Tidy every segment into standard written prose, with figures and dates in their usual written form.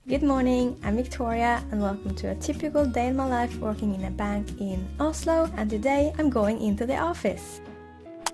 Good morning, I'm Victoria and welcome to a typical day in my life working in a bank in Oslo, and today I'm going into the office.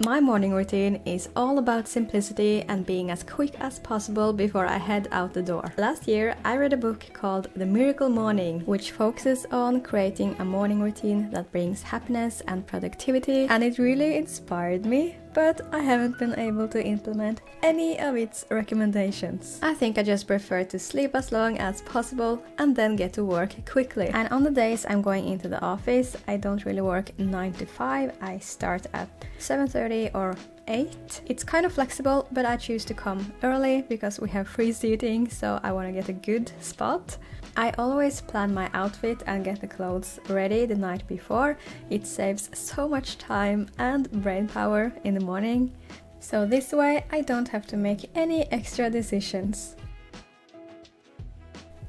My morning routine is all about simplicity and being as quick as possible before I head out the door. Last year I read a book called The Miracle Morning, which focuses on creating a morning routine that brings happiness and productivity, and it really inspired me. But I haven't been able to implement any of its recommendations. I think I just prefer to sleep as long as possible and then get to work quickly. And on the days I'm going into the office, I don't really work 9 to 5. I start at 7:30 or 8. It's kind of flexible, but I choose to come early because we have free seating, so I want to get a good spot. I always plan my outfit and get the clothes ready the night before. It saves so much time and brain power in the morning. So this way I don't have to make any extra decisions.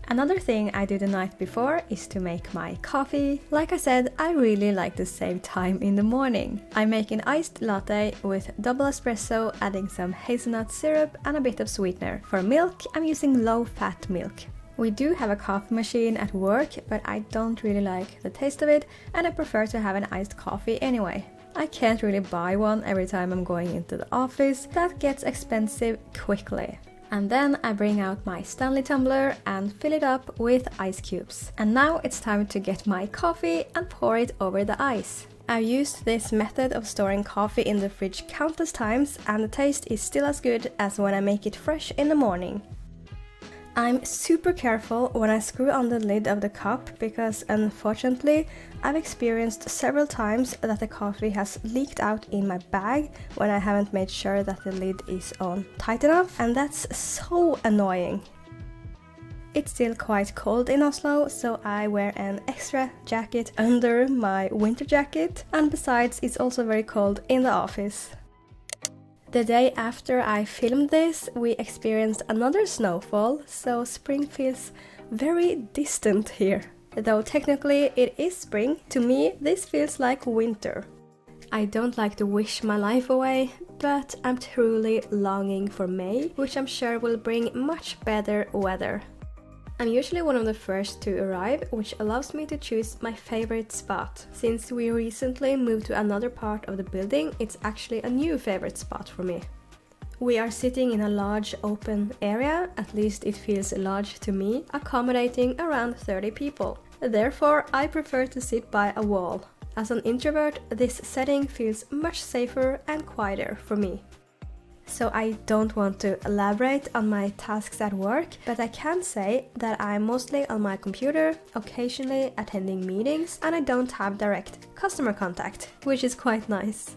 Another thing I do the night before is to make my coffee. Like I said, I really like to save time in the morning. I make an iced latte with double espresso, adding some hazelnut syrup and a bit of sweetener. For milk, I'm using low-fat milk. We do have a coffee machine at work, but I don't really like the taste of it, and I prefer to have an iced coffee anyway. I can't really buy one every time I'm going into the office. That gets expensive quickly. And then I bring out my Stanley tumbler and fill it up with ice cubes. And now it's time to get my coffee and pour it over the ice. I've used this method of storing coffee in the fridge countless times, and the taste is still as good as when I make it fresh in the morning. I'm super careful when I screw on the lid of the cup because unfortunately I've experienced several times that the coffee has leaked out in my bag when I haven't made sure that the lid is on tight enough, and that's so annoying. It's still quite cold in Oslo, so I wear an extra jacket under my winter jacket, and besides it's also very cold in the office. The day after I filmed this, we experienced another snowfall, so spring feels very distant here. Though technically it is spring, to me this feels like winter. I don't like to wish my life away, but I'm truly longing for May, which I'm sure will bring much better weather. I'm usually one of the first to arrive, which allows me to choose my favorite spot. Since we recently moved to another part of the building, it's actually a new favorite spot for me. We are sitting in a large open area, at least it feels large to me, accommodating around 30 people. Therefore, I prefer to sit by a wall. As an introvert, this setting feels much safer and quieter for me. So I don't want to elaborate on my tasks at work, but I can say that I'm mostly on my computer, occasionally attending meetings, and I don't have direct customer contact, which is quite nice.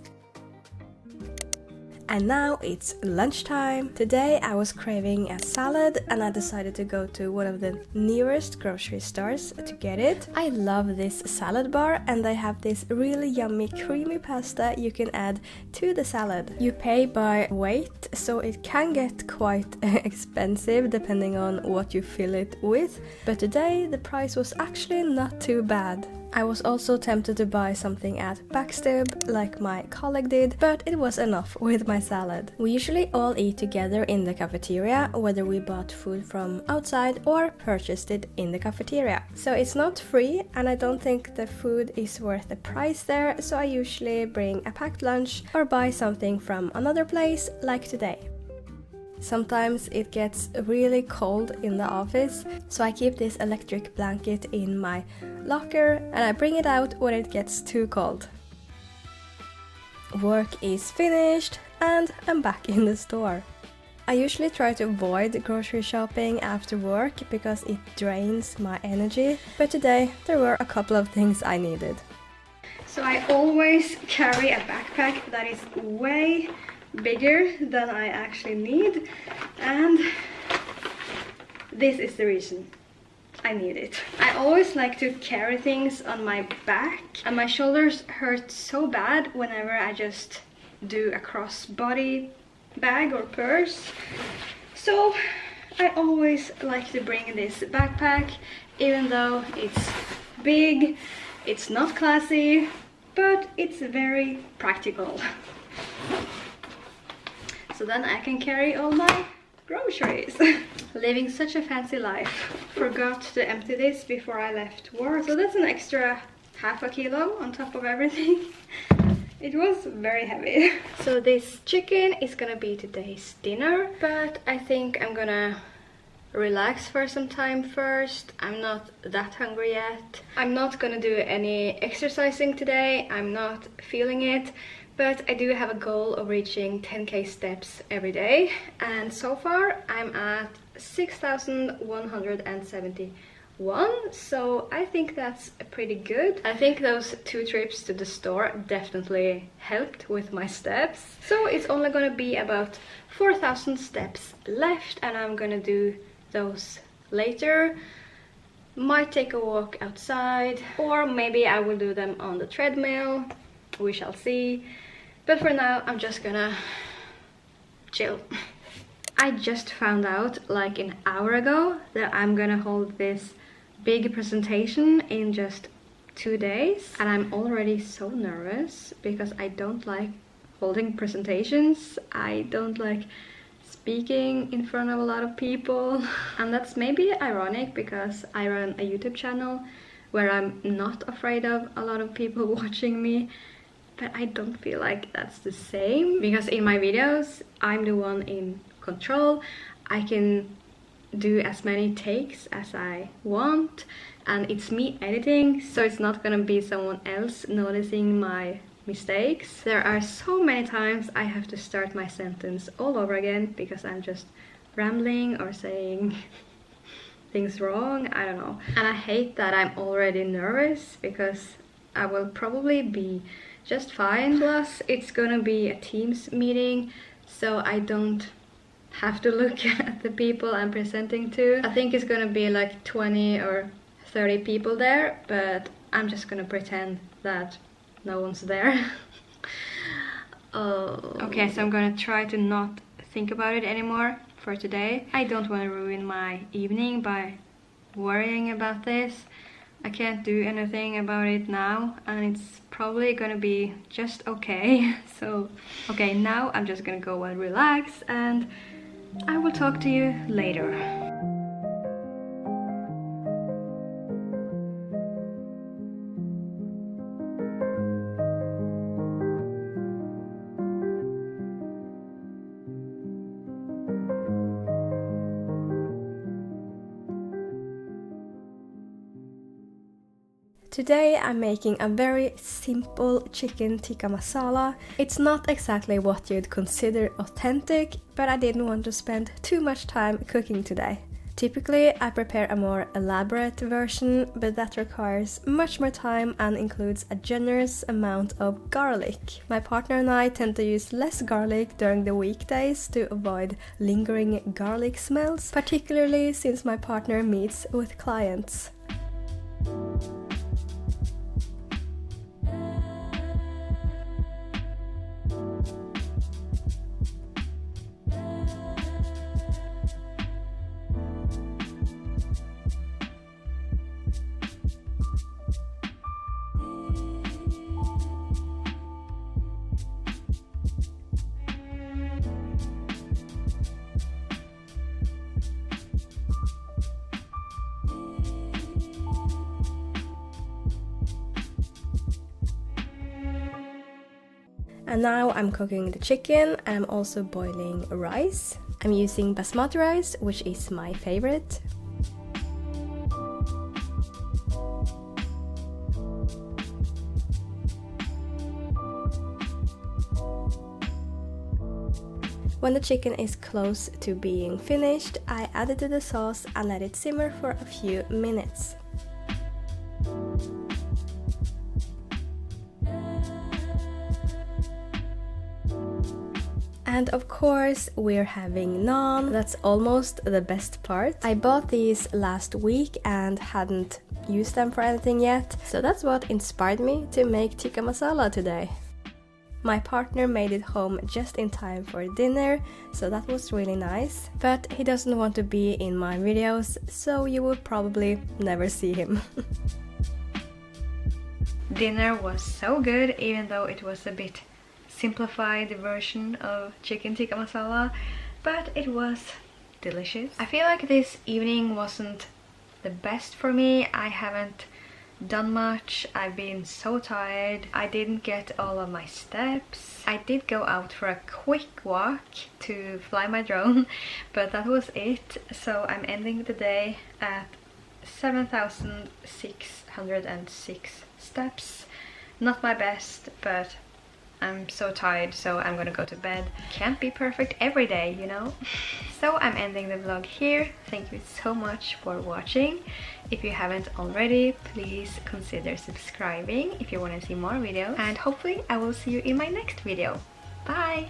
And now it's lunchtime. Today I was craving a salad and I decided to go to one of the nearest grocery stores to get it. I love this salad bar, and they have this really yummy creamy pasta you can add to the salad. You pay by weight, so it can get quite expensive depending on what you fill it with, but today the price was actually not too bad. I was also tempted to buy something at Backstub like my colleague did, but it was enough with my salad. We usually all eat together in the cafeteria, whether we bought food from outside or purchased it in the cafeteria. So it's not free, and I don't think the food is worth the price there, so I usually bring a packed lunch or buy something from another place like today. Sometimes it gets really cold in the office, so I keep this electric blanket in my locker and I bring it out when it gets too cold. Work is finished and I'm back in the store. I usually try to avoid grocery shopping after work because it drains my energy, but today there were a couple of things I needed. So I always carry a backpack that is way bigger than I actually need, and this is the reason I need it. I always like to carry things on my back, and my shoulders hurt so bad whenever I just do a crossbody bag or purse. So I always like to bring this backpack, even though it's big, it's not classy, but it's very practical. So then I can carry all my groceries. Living such a fancy life. Forgot to empty this before I left work. So that's an extra half a kilo on top of everything. It was very heavy. So this chicken is gonna be today's dinner, but I think I'm gonna relax for some time first. I'm not that hungry yet. I'm not gonna do any exercising today. I'm not feeling it, but I do have a goal of reaching 10k steps every day, and so far I'm at 6,171, so I think that's pretty good. I think those 2 trips to the store definitely helped with my steps. So it's only gonna be about 4,000 steps left, and I'm gonna do those later. Might take a walk outside, or maybe I will do them on the treadmill. We shall see. But for now, I'm just gonna chill. I just found out like an hour ago that I'm gonna hold this big presentation in just 2 days, and I'm already so nervous because I don't like holding presentations. I don't like speaking in front of a lot of people, and that's maybe ironic because I run a YouTube channel where I'm not afraid of a lot of people watching me, but I don't feel like that's the same because in my videos I'm the one in control. I can do as many takes as I want, and it's me editing, so it's not gonna be someone else noticing my mistakes. There are so many times I have to start my sentence all over again because I'm just rambling or saying things wrong, I don't know. And I hate that I'm already nervous because I will probably be just fine. Plus it's gonna be a Teams meeting, so I don't have to look at the people I'm presenting to. I think it's gonna be like 20 or 30 people there, but I'm just gonna pretend that no one's there. Okay, so I'm gonna try to not think about it anymore for today. I don't want to ruin my evening by worrying about this. I can't do anything about it now, and it's probably gonna be just okay. So, okay, now I'm just gonna go and relax, and I will talk to you later. Today I'm making a very simple chicken tikka masala. It's not exactly what you'd consider authentic, but I didn't want to spend too much time cooking today. Typically I prepare a more elaborate version, but that requires much more time and includes a generous amount of garlic. My partner and I tend to use less garlic during the weekdays to avoid lingering garlic smells, particularly since my partner meets with clients. And now I'm cooking the chicken, and I'm also boiling rice. I'm using basmati rice, which is my favorite. When the chicken is close to being finished, I add it to the sauce and let it simmer for a few minutes. And of course we're having naan. That's almost the best part. I bought these last week and hadn't used them for anything yet, so that's what inspired me to make tikka masala today. My partner made it home just in time for dinner, so that was really nice. But he doesn't want to be in my videos, so you will probably never see him. Dinner was so good, even though it was a bit simplified version of chicken tikka masala, but it was delicious. I feel like this evening wasn't the best for me. I haven't done much. I've been so tired. I didn't get all of my steps. I did go out for a quick walk to fly my drone, but that was it. So I'm ending the day at 7,606 steps. Not my best, but I'm so tired, so I'm gonna go to bed. Can't be perfect every day, you know? So I'm ending the vlog here. Thank you so much for watching. If you haven't already, please consider subscribing if you want to see more videos. And hopefully I will see you in my next video. Bye!